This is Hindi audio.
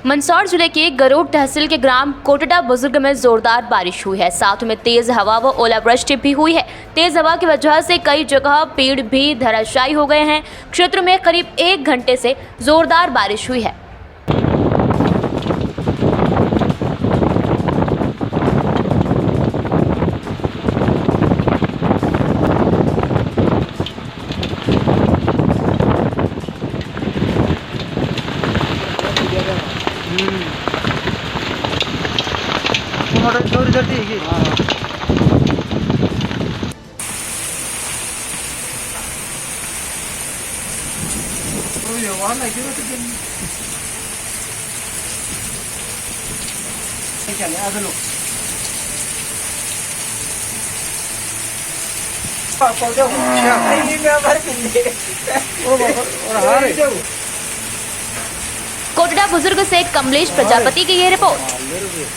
मंदसौर जिले के गरोड तहसील के ग्राम कोटड़ा बुजुर्ग में जोरदार बारिश हुई है। साथ में तेज हवा व ओलावृष्टि भी हुई है। तेज हवा की वजह से कई जगह पेड़ भी धराशायी हो गए हैं। क्षेत्र में करीब 1 घंटे से जोरदार बारिश हुई है। चोरी करती है कोटड़ा बुजुर्ग से कमलेश प्रजापति की ये रिपोर्ट।